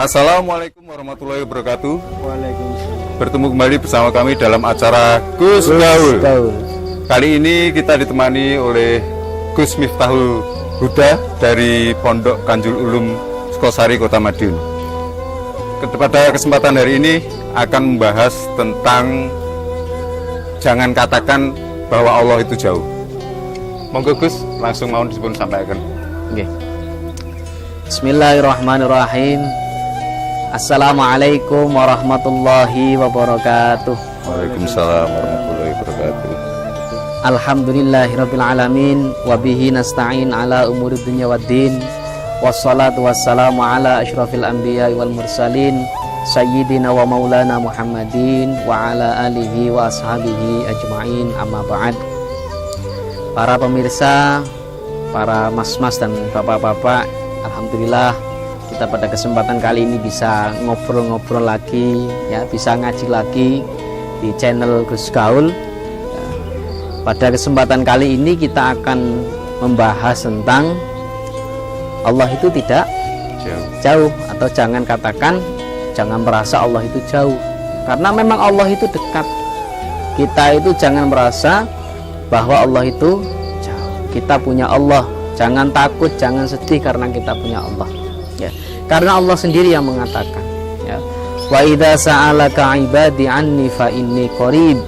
Assalamualaikum warahmatullahi wabarakatuh. Waalaikumsalam. Bertemu kembali bersama kami dalam acara Gus Gaul. Kali ini kita ditemani oleh Gus Miftahul Huda dari Pondok Kanjul Ulum Sukosari, Kota Madiun. Pada kesempatan hari ini akan membahas tentang jangan katakan bahwa Allah itu jauh. Monggo Gus, langsung mau dipun sampaikan. Okay. Bismillahirrahmanirrahim. Assalamualaikum warahmatullahi wabarakatuh. Waalaikumsalam warahmatullahi wabarakatuh. Alhamdulillahirabbil alamin wa bihi nasta'in ala umuri dunya waddin. Wassalatu wassalamu ala asyrafil anbiya'i wal mursalin sayyidina wa maulana Muhammadin wa ala alihi wa ashabihi ajma'in, amma ba'd. Para pemirsa, para mas-mas dan bapak-bapak, alhamdulillah kita pada kesempatan kali ini bisa ngobrol-ngobrol lagi, ya, bisa ngaji lagi di channel Gus Gaul. Ya, pada kesempatan kali ini kita akan membahas tentang Allah itu tidak jauh, atau jangan katakan, jangan merasa Allah itu jauh, karena memang Allah itu dekat. Kita itu jangan merasa bahwa Allah itu jauh. Kita punya Allah, jangan takut, jangan sedih karena kita punya Allah. Ya, karena Allah sendiri yang mengatakan, ya, wa idza sa'alaka ibadi anni fa inni qarib.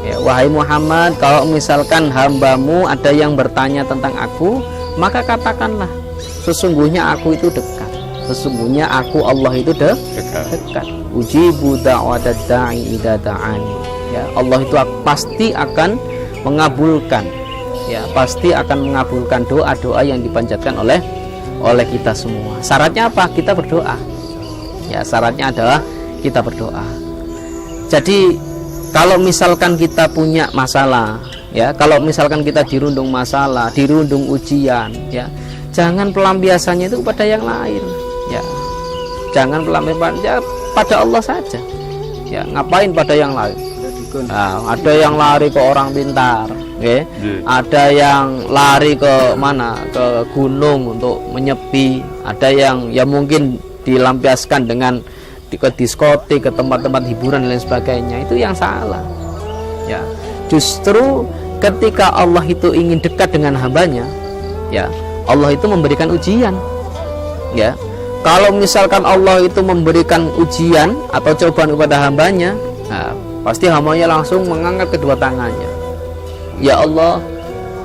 Ya, wahai Muhammad, kalau misalkan hambamu ada yang bertanya tentang aku, maka katakanlah, sesungguhnya aku itu dekat. Sesungguhnya aku Allah itu dekat. Ujibu da'watad da'i idza da'ani. Ya, Allah itu pasti akan mengabulkan, ya, pasti akan mengabulkan doa-doa yang dipanjatkan oleh kita semua. Syaratnya apa? Kita berdoa. Ya, syaratnya adalah kita berdoa. Jadi kalau misalkan kita punya masalah, ya, kalau misalkan kita dirundung masalah, dirundung ujian, ya, jangan pelampiasannya itu kepada yang lain, ya. Jangan pelampiasannya pada Allah saja. Ya, ngapain pada yang lain? Nah, ada yang lari ke orang pintar, okay? Ada yang lari ke mana, ke gunung untuk menyepi, ada yang ya mungkin dilampiaskan dengan ke diskotik, ke tempat-tempat hiburan dan lain sebagainya. Itu yang salah, ya. Justru ketika Allah itu ingin dekat dengan hambanya, ya, Allah itu memberikan ujian, ya. Kalau misalkan Allah itu memberikan ujian atau cobaan kepada hambanya, nah, pasti hambanya langsung mengangkat kedua tangannya, ya Allah.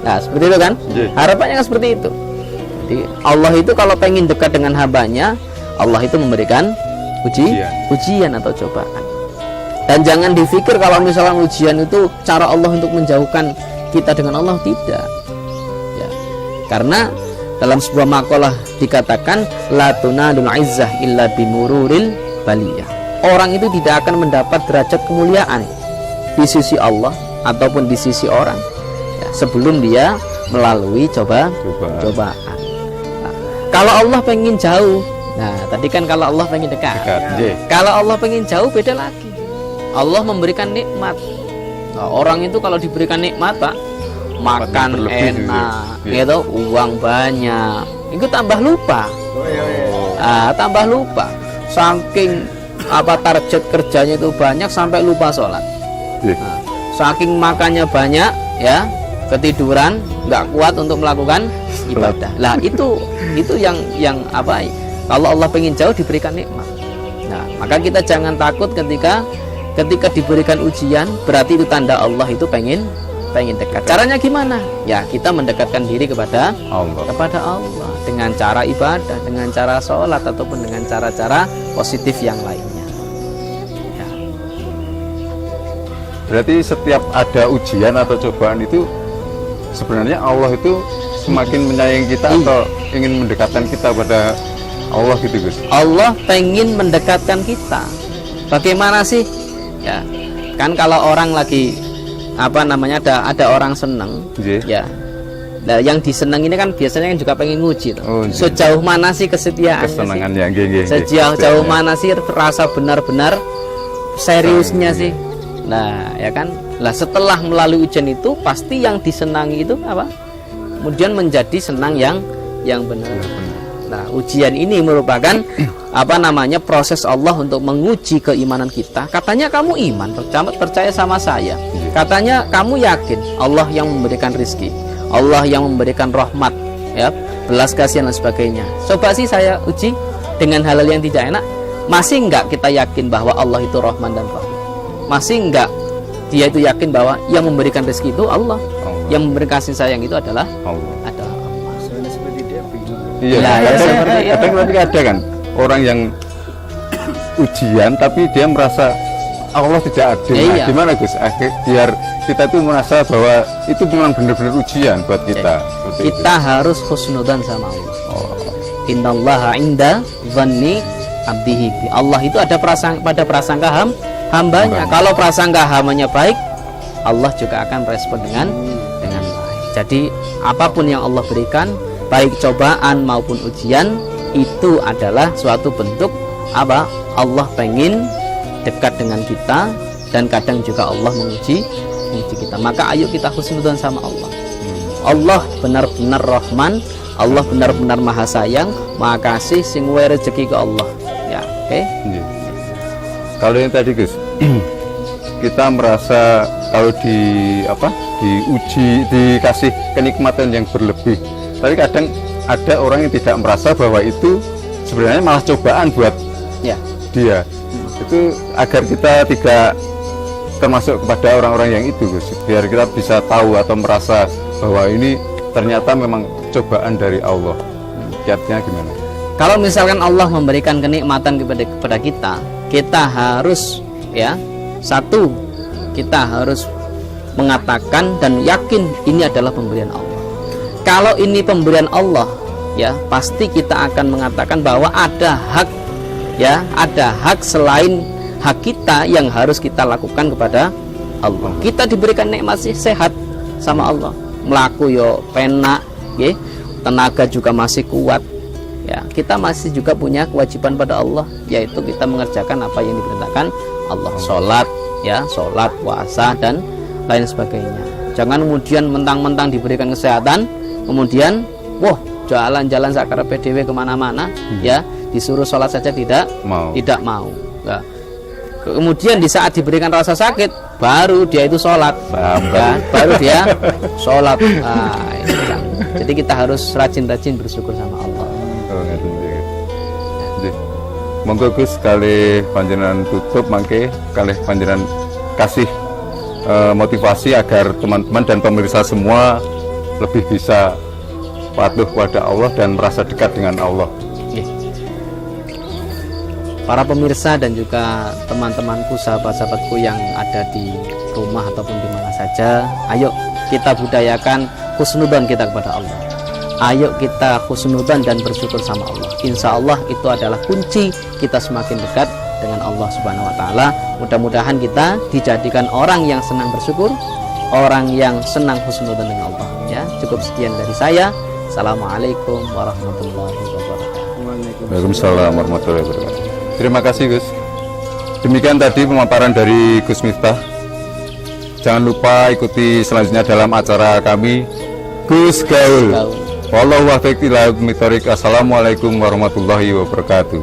Nah, seperti itu kan, harapannya kan seperti itu. Jadi Allah itu kalau pengen dekat dengan hambanya, Allah itu memberikan ujian atau cobaan. Dan jangan dipikir kalau misalnya ujian itu cara Allah untuk menjauhkan kita dengan Allah, tidak, ya. Karena dalam sebuah makalah dikatakan la tunadul izzah illa bimururil baliyah. Orang itu tidak akan mendapat derajat kemuliaan di sisi Allah ataupun di sisi orang, ya, sebelum dia melalui cobaan. Nah, kalau Allah pengen jauh, nah tadi kan kalau Allah pengen dekat. Kalau Allah pengen jauh beda lagi. Allah memberikan nikmat. Nah, orang itu kalau diberikan nikmat, Pak, makan enak, gitu, uang banyak, itu tambah lupa. Nah, tambah lupa. Saking target kerjanya itu banyak sampai lupa sholat. Nah, saking makannya banyak, ya, ketiduran, nggak kuat untuk melakukan ibadah. Lah itu yang apa? Kalau Allah pengen jauh diberikan nikmat. Nah, maka kita jangan takut ketika diberikan ujian, berarti itu tanda Allah itu pengen dekat. Caranya gimana? Ya, kita mendekatkan diri kepada Allah dengan cara ibadah, dengan cara sholat ataupun dengan cara-cara positif yang lainnya. Ya. Berarti setiap ada ujian atau cobaan itu sebenarnya Allah itu semakin menyayangi kita atau ingin mendekatkan kita pada Allah, gitu Gus? Allah pengen mendekatkan kita. Bagaimana sih? Ya, kan kalau orang lagi ada orang seneng, ya. Nah, yang diseneng ini kan biasanya kan juga pengen nguji tuh. Sejauh mana sih kesetiaan? Kesenangannya, sejauh mana sih rasa benar-benar seriusnya sih? Nah, ya kan. Lah setelah melalui ujian itu pasti yang disenangi itu apa? Kemudian menjadi senang yang benar. Nah, ujian ini merupakan proses Allah untuk menguji keimanan kita. Katanya kamu iman, percaya sama saya. Katanya kamu yakin Allah yang memberikan rizki, Allah yang memberikan rahmat, ya, belas kasihan dan sebagainya. Coba sih saya uji dengan hal-hal yang tidak enak. Masih enggak kita yakin bahwa Allah itu Rahman dan Rahim? Masih enggak dia itu yakin bahwa yang memberikan rezeki itu Allah, yang memberikan kasih sayang itu adalah Allah. Iya, ya, kadang ada kan orang yang ujian tapi dia merasa Allah tidak adil. Nah, gimana Gus? Biar kita itu merasa bahwa itu memang benar-benar ujian buat kita. Kita harus husnudzan sama Allah. Innallaha inda dhanni abdihi. Allah itu ada pada prasangka hambanya. Kalau prasangka hambanya baik, Allah juga akan respon dengan baik. Jadi apapun yang Allah berikan, baik cobaan maupun ujian, itu adalah suatu bentuk Allah pengen dekat dengan kita, dan kadang juga Allah menguji kita. Maka ayo kita husnudzan sama Allah. Allah benar-benar Rahman, Allah benar-benar Maha Sayang, Maha Kasih, sing wewe rezeki ke Allah. Ya, oke. Kalau yang tadi Gus, kita merasa kalau diuji, dikasih kenikmatan yang berlebih. Tapi kadang ada orang yang tidak merasa bahwa itu sebenarnya malah cobaan buat dia. Itu agar kita tidak termasuk kepada orang-orang yang itu, Gus. Biar kita bisa tahu atau merasa bahwa ini ternyata memang cobaan dari Allah. Kiatnya gimana? Kalau misalkan Allah memberikan kenikmatan kepada kita, kita harus satu, kita harus mengatakan dan yakin ini adalah pemberian Allah. Kalau ini pemberian Allah, pasti kita akan mengatakan bahwa ada hak, ada hak selain hak kita yang harus kita lakukan kepada Allah. Kita diberikan nikmat sehat sama Allah, melaku yo penak, tenaga juga masih kuat. Kita masih juga punya kewajiban pada Allah, yaitu kita mengerjakan apa yang diperintahkan Allah, sholat, sholat, puasa dan lain sebagainya. Jangan kemudian mentang-mentang diberikan kesehatan, kemudian jalan-jalan sakar PDW kemana-mana, disuruh sholat saja tidak mau. Kemudian di saat diberikan rasa sakit, baru dia itu sholat, baru dia sholat. Jadi kita harus rajin-rajin bersyukur sama Allah. Monggo Gus, kali panjenengan tutup mangke, kali panjenengan kasih motivasi agar teman-teman dan pemirsa semua lebih bisa patuh kepada Allah dan merasa dekat dengan Allah. Para pemirsa dan juga teman-temanku, sahabat-sahabatku yang ada di rumah ataupun di mana saja, ayo kita budayakan husnudzan kita kepada Allah. Ayo kita husnudzan dan bersyukur sama Allah. Insya Allah itu adalah kunci kita semakin dekat dengan Allah Subhanahu wa Ta'ala. Mudah-mudahan kita dijadikan orang yang senang bersyukur, orang yang senang husnudzan dengan Allah. Cukup sekian dari saya. Assalamualaikum warahmatullahi wabarakatuh. Waalaikumsalam warahmatullahi wabarakatuh. Terima kasih Gus. Demikian tadi pemaparan dari Gus Miftah. Jangan lupa ikuti selanjutnya dalam acara kami Gus Gaul. Wallahu a'lam bishawab. Assalamualaikum warahmatullahi wabarakatuh.